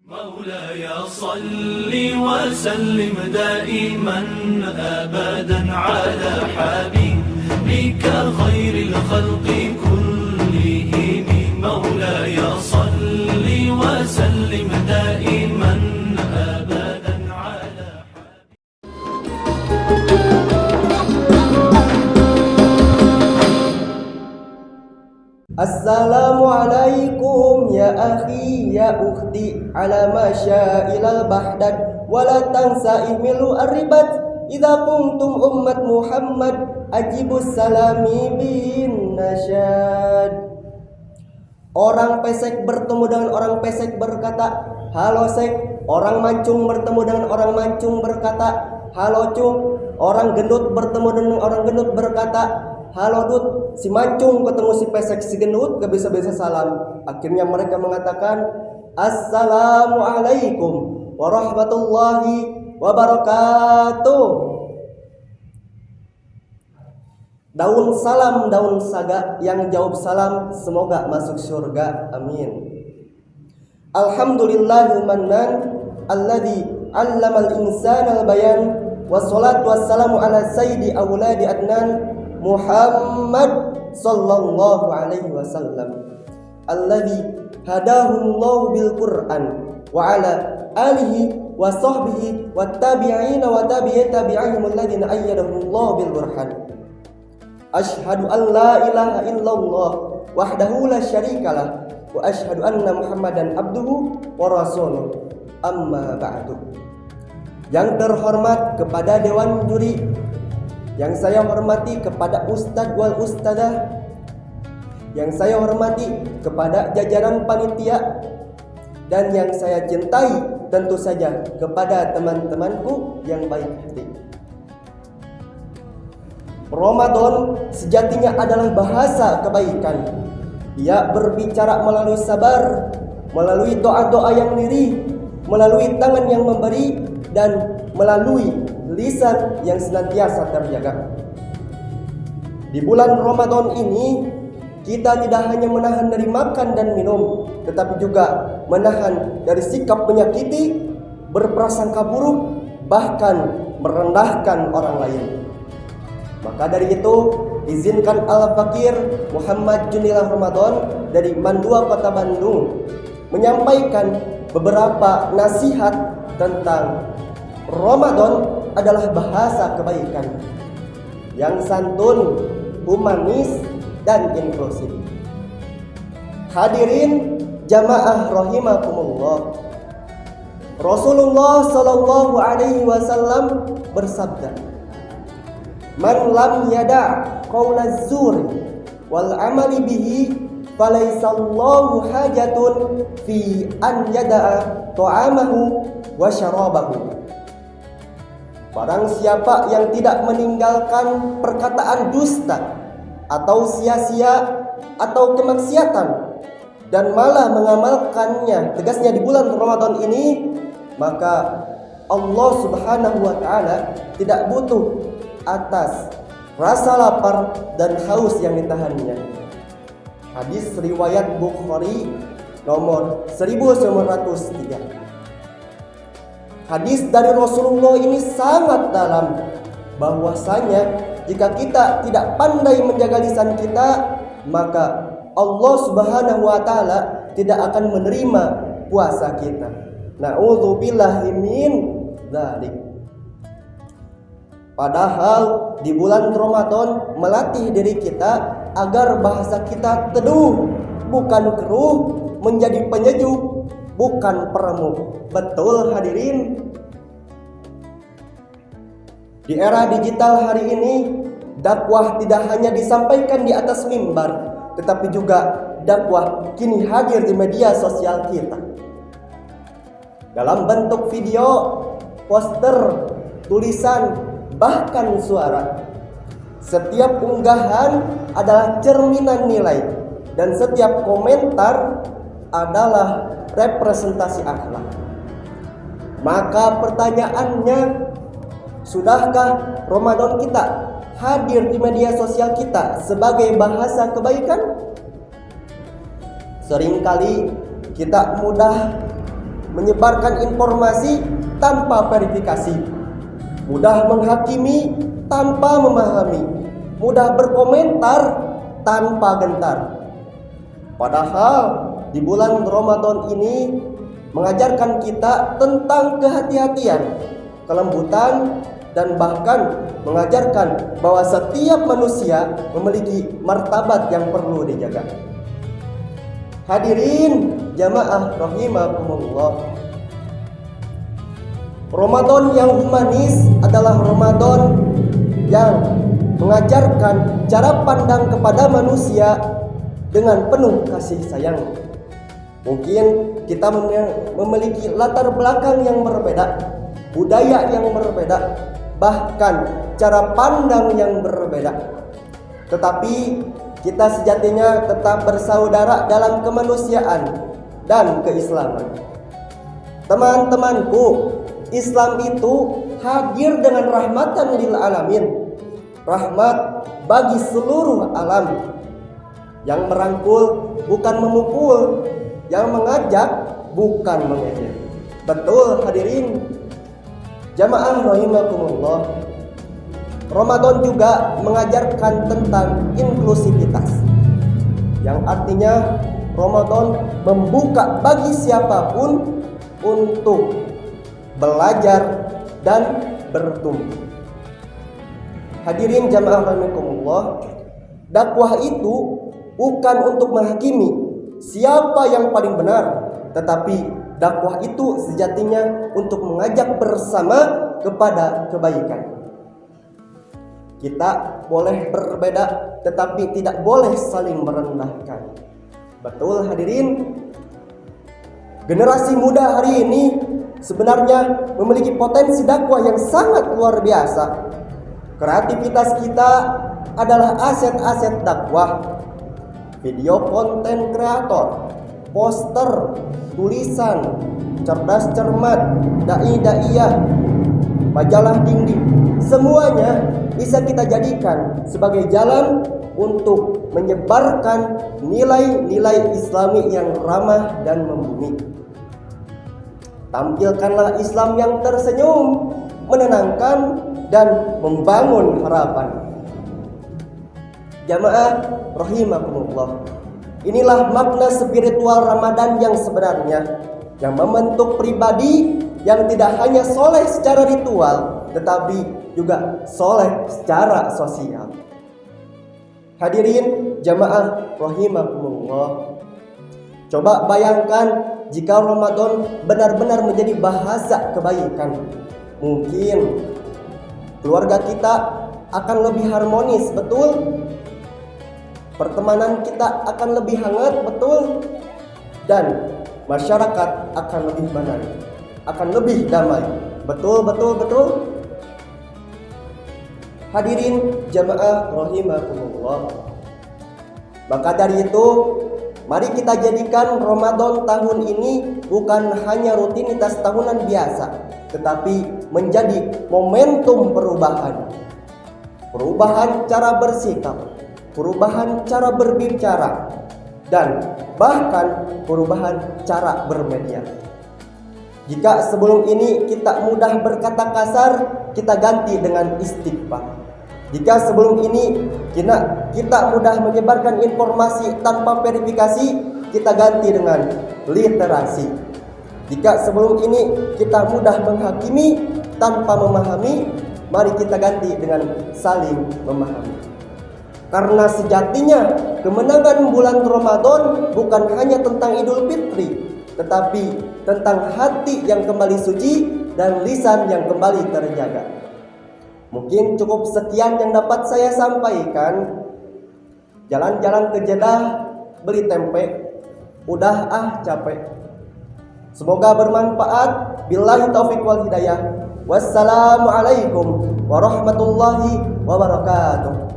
مولاي صل وسلم دائما أبدا على حبيبك خير الخلق كلهم مولاي صل وسلم دائما أبدا على Assalamualaikum ya akhi ya ukhti ala masyailal bahdad wala tansa ihmilu arribat idza kuntum ummat Muhammad ajibus salami bin nasyad. Orang pesek bertemu dengan orang pesek berkata, "Halo sek." Orang mancung bertemu dengan orang mancung berkata, "Halo cung." Orang gendut bertemu dengan orang gendut berkata, "Halo Dut." Si mancung ketemu si pesek si gendut gak bisa salam. Akhirnya mereka mengatakan, "Assalamualaikum warahmatullahi wabarakatuh." Daun salam daun saga, yang jawab salam semoga masuk surga. Amin. Alhamdulillahil mannan alladzi 'allamal insana al-bayan wassalatu wassalamu ala sayyidi auladi adnan Muhammad sallallahu alaihi wasallam alladzi hadahullahu bil Qur'an wa ala alihi wa sahbihi wat tabi'ina wa tabi'i tabi'ihim alladhina ayyadahullahu bil burhan. Asyhadu an la ilaha illallah wahdahu la syarikalah wa asyhadu anna Muhammadan abduhu wa rasuluh. Amma ba'du. Yang terhormat kepada dewan juri, yang saya hormati kepada ustadz wal ustadzah, yang saya hormati kepada jajaran panitia, dan yang saya cintai tentu saja kepada teman-temanku yang baik hati. Ramadan sejatinya adalah bahasa kebaikan. Ia berbicara melalui sabar, melalui doa-doa yang lirih, melalui tangan yang memberi, dan melalui lisan yang senantiasa terjaga. Di bulan Ramadan ini kita tidak hanya menahan dari makan dan minum, tetapi juga menahan dari sikap menyakiti, berprasangka buruk, bahkan merendahkan orang lain. Maka dari itu, izinkan Al-Fakir Muhammad Junilah Ramadan dari Mandua Kota Bandung menyampaikan beberapa nasihat tentang Ramadan adalah bahasa kebaikan yang santun, humanis, dan inklusif. Hadirin jamaah rahimakumullah. Rasulullah sallallahu alaihi wasallam bersabda, "Man lam yada' qaulaz zur wal amali bihi falaisallahu hajatun fi an yada'a ta'amahu wa syarabahu." Barang siapa yang tidak meninggalkan perkataan dusta atau sia-sia atau kemaksiatan dan malah mengamalkannya, tegasnya di bulan Ramadan ini, maka Allah Subhanahu wa taala tidak butuh atas rasa lapar dan haus yang ditahannya. Hadis riwayat Bukhari nomor 1903. Hadis dari Rasulullah ini sangat dalam, bahwasanya jika kita tidak pandai menjaga lisan kita, maka Allah Subhanahu wa taala tidak akan menerima puasa kita. Na'udzubillahi min dzalik. Padahal di bulan Ramadan melatih diri kita agar bahasa kita teduh, bukan keruh, menjadi penyejuk, bukan peremuk. Betul hadirin. Di era digital hari ini, dakwah tidak hanya disampaikan di atas mimbar, tetapi juga dakwah kini hadir di media sosial kita. Dalam bentuk video, poster, tulisan, bahkan suara. Setiap unggahan adalah cerminan nilai, dan setiap komentar adalah representasi akhlak. Maka pertanyaannya, sudahkah Ramadan kita hadir di media sosial kita sebagai bahasa kebaikan? Seringkali kita mudah menyebarkan informasi tanpa verifikasi, mudah menghakimi tanpa memahami, mudah berkomentar tanpa gentar. Padahal di bulan Ramadan ini mengajarkan kita tentang kehati-hatian, kelembutan, dan bahkan mengajarkan bahwa setiap manusia memiliki martabat yang perlu dijaga. Hadirin jamaah rahimakumullah, Ramadan yang humanis adalah Ramadan yang mengajarkan cara pandang kepada manusia dengan penuh kasih sayang. Mungkin kita memiliki latar belakang yang berbeda, budaya yang berbeda, bahkan cara pandang yang berbeda. Tetapi kita sejatinya tetap bersaudara dalam kemanusiaan dan keislaman. Teman-temanku, Islam itu hadir dengan rahmatan lil alamin, rahmat bagi seluruh alam, yang merangkul bukan memukul, yang mengajak bukan mengejek. Betul hadirin jamaah rahimakumullah, Ramadan juga mengajarkan tentang inklusivitas, yang artinya Ramadan membuka bagi siapapun untuk belajar dan bertumbuh. Hadirin jamaah rahimakumullah, dakwah itu bukan untuk menghakimi siapa yang paling benar, tetapi dakwah itu sejatinya untuk mengajak bersama kepada kebaikan. Kita boleh berbeda, tetapi tidak boleh saling merendahkan. Betul hadirin, generasi muda hari ini sebenarnya memiliki potensi dakwah yang sangat luar biasa. Kreativitas kita adalah aset-aset dakwah. Video konten kreator, poster, tulisan, cerdas cermat, dai-daiyah, majalah dinding, semuanya bisa kita jadikan sebagai jalan untuk menyebarkan nilai-nilai Islami yang ramah dan membumi. Tampilkanlah Islam yang tersenyum, menenangkan, dan membangun harapan. Jamaah rahimakumullah, inilah makna spiritual Ramadan yang sebenarnya, yang membentuk pribadi yang tidak hanya soleh secara ritual, tetapi juga soleh secara sosial. Hadirin jamaah rahimakumullah, coba bayangkan jika Ramadan benar-benar menjadi bahasa kebaikan. Mungkin keluarga kita akan lebih harmonis, betul? Pertemanan kita akan lebih hangat, betul? Dan masyarakat akan lebih benar, akan lebih damai, betul? Hadirin jamaah rahimakumullah, maka dari itu mari kita jadikan Ramadan tahun ini bukan hanya rutinitas tahunan biasa, tetapi menjadi momentum perubahan cara bersikap, perubahan cara berbicara, dan bahkan perubahan cara bermedia. Jika sebelum ini kita mudah berkata kasar, kita ganti dengan istighfar. Jika sebelum ini kita mudah menyebarkan informasi tanpa verifikasi, kita ganti dengan literasi. Jika sebelum ini kita mudah menghakimi tanpa memahami, mari kita ganti dengan saling memahami. Karena sejatinya kemenangan bulan Ramadan bukan hanya tentang Idul Fitri, tetapi tentang hati yang kembali suci dan lisan yang kembali terjaga. Mungkin cukup sekian yang dapat saya sampaikan. Jalan-jalan ke Jeddah beli tempe, udah capek. Semoga bermanfaat. Billahi taufiq wal hidayah. Wassalamualaikum warahmatullahi wabarakatuh.